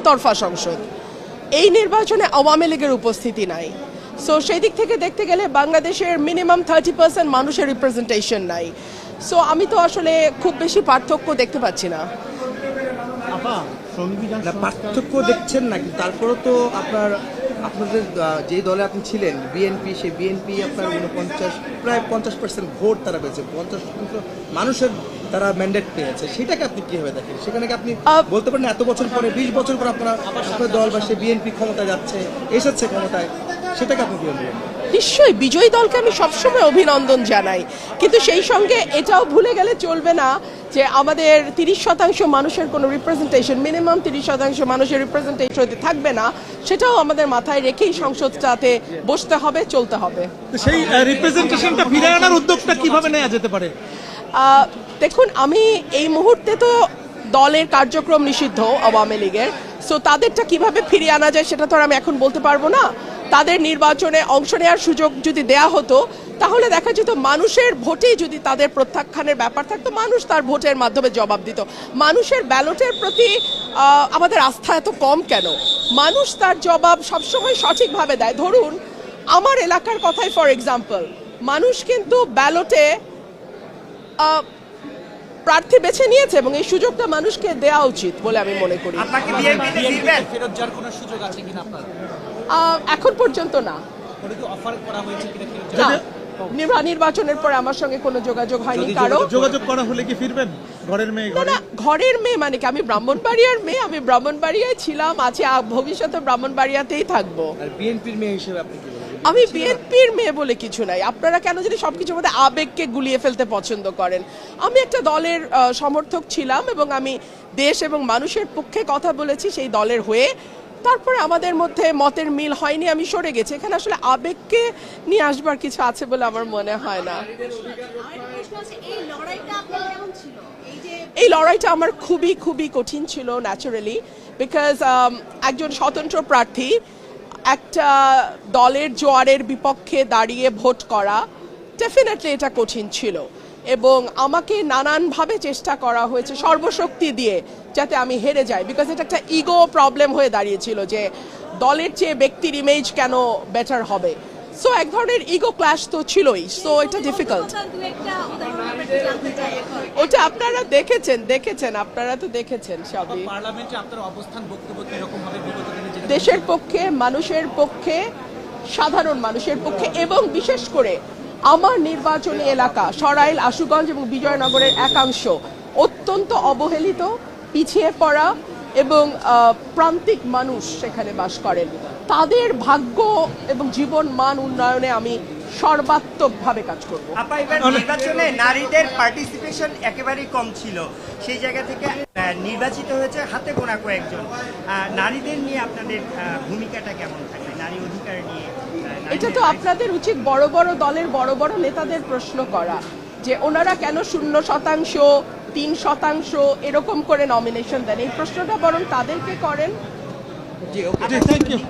একতরফা সংসদ। এই নির্বাচনে আওয়ামী লীগের উপস্থিতি নাই। সো সেই দিক থেকে দেখতে গেলে বাংলাদেশের মিনিমাম 30% মানুষের রিপ্রেজেন্টেশন নাই। সো আমি তো আসলে খুব বেশি পার্থক্য দেখতে পাচ্ছি না। পার্থক্য দেখছেন নাকি? তারপরও তো আপনাদের যে দলে আপনি ছিলেন বিএনপি, সেই বিএনপি আপনার 49 প্রায় 50% ভোট তারা পেয়েছে, 50% মানুষের তারা ম্যান্ডেট পেয়েছে। সেটাকে আপনি কিভাবে দেখেন? সেখানে কি আপনি বলতে পারেন এত বছর পরে 20 বছর পর আপনার দল বা সেই বিএনপি ক্ষমতায় যাচ্ছে, এসেছে ক্ষমতায়, সেটাকে আপনি কিভাবে দেখেন? নিশ্চয়ই বিজয়ী দলকে আমি সবসময় অভিনন্দন জানাই, কিন্তু সেই সঙ্গে এটাও ভুলে গেলে চলবে না যে আমাদের 30% মানুষের কোনো রিপ্রেজেন্টেশন, মিনিমাম 30% মানুষের রিপ্রেজেন্টেশন যদি থাকবে না, সেটাও আমাদের মাথায় রেখেই সংসদটাতে বসতে হবে, চলতে হবে। সেই রিপ্রেজেন্টেশনটা ফিরে আনার উদ্যোগটা কিভাবে নেওয়া যেতে পারে? দেখুন, আমি এই মুহূর্তে তো দলের কার্যক্রম নিষিদ্ধ আওয়ামী লীগের, সো তাদেরটা কিভাবে ফিরিয়ে আনা যায় সেটা তো আর আমি এখন বলতে পারবো না। তাদের নির্বাচনে অংশ নেওয়ার সুযোগ যদি দেয়া হতো তাহলে দেখা যেত মানুষের ভোটেই যদি তাদের প্রত্যাখ্যানের ব্যাপার থাকতো, মানুষ তার ভোটের মাধ্যমে জবাব দিত। মানুষের ব্যালটের প্রতি আমাদের আস্থা এত কম কেন? মানুষ তার জবাব সবসময় সঠিকভাবে দেয়। ধরুন আমার এলাকার কথাই ফর এক্সাম্পল, মানুষ কিন্তু ব্যালটে প্রার্থী বেছে নিয়েছে এবং এই সুযোগটা মানুষকে দেওয়া উচিত বলে আমি মনে করি। এখন পর্যন্ত না। নির্বাচনের পরে আমার সঙ্গে কোনো যোগাযোগ হয়নি। কারো যোগাযোগ করা হলে কি ফিরবেন? ঘরের মেয়ে ঘরের মেয়ে মানে কি? আমি ব্রাহ্মণবাড়িয়ার মেয়ে, আমি ব্রাহ্মণবাড়িয়ায় ছিলাম, আছি, ভবিষ্যতে ব্রাহ্মণবাড়িয়াতেই থাকবো। আর বিএনপির মেয়ে হিসেবে আপনি কি বলেন? আমি বিএনপির মেয়ে বলে কিছু নাই। আপনারা কেন যদি সবকিছুর মধ্যে আবেগকে গুলিয়ে ফেলতে পছন্দ করেন? আমি একটা দলের সমর্থক ছিলাম এবং আমি দেশ এবং মানুষের পক্ষে কথা বলেছি সেই দলের হয়ে। তারপরে আমাদের মধ্যে মতের মিল হয়নি, আমি সরে গেছি। এখানে আসলে আবেগকে নিয়ে আসবার কিছু আছে বলে আমার মনে হয় না। এই লড়াইটা আমার খুবই খুবই কঠিন ছিল ন্যাচারালি, বিকজ একজন স্বতন্ত্র প্রার্থী একটা দলের জোয়ারের বিপক্ষে দাঁড়িয়ে ভোট করা, ডেফিনেটলি এটা কঠিন ছিল এবং আমাকে নানানভাবে চেষ্টা করা হয়েছে সর্বশক্তি দিয়ে যাতে আমি হেরে যাই, বিকজ এটা একটা ইগো প্রবলেম হয়ে দাঁড়িয়েছিল যে দলের চেয়ে ব্যক্তির ইমেজ কেন বেটার হবে। সো এক ধরনের ইগো ক্ল্যাশ তো ছিলই। সো এটা ডিফিকাল্ট। ওটা আপনারা দেখেছেন আপনারা তো দেখেছেন সবই। পার্লামেন্টে আপনার অবস্থান বক্তব্য কিরকম হবে বিগত দিনে? দেশের পক্ষে, মানুষের পক্ষে, সাধারণ মানুষের পক্ষে এবং বিশেষ করে আমার নির্বাচনী এলাকা সরাইল, আশুগঞ্জ এবং বিজয়নগরের একাংশ অত্যন্ত অবহেলিত, পিছিয়ে পড়া এবং প্রান্তিক মানুষ সেখানে বাস করেন। তাদের ভাগ্য এবং জীবন মান উন্নয়নে আমি সর্বাত্মকভাবে কাজ করব। নির্বাচনে নারীদের পার্টিসিপেশন একেবারেই কম ছিল, সেই জায়গা থেকে নির্বাচিত হয়েছে হাতে গোনা কয়েকজন। নারীদের নিয়ে আপনাদের ভূমিকাটা কেমন থাকে, নারী অধিকার নিয়ে? এটা তো আপনাদের উচিত বড় বড় দলের বড় বড় নেতাদের প্রশ্ন করা যে ওনারা কেন 0%, 3% এরকম করে নমিনেশন দেন। এই প্রশ্নটা বরং তাদেরকে করেন। Thank you.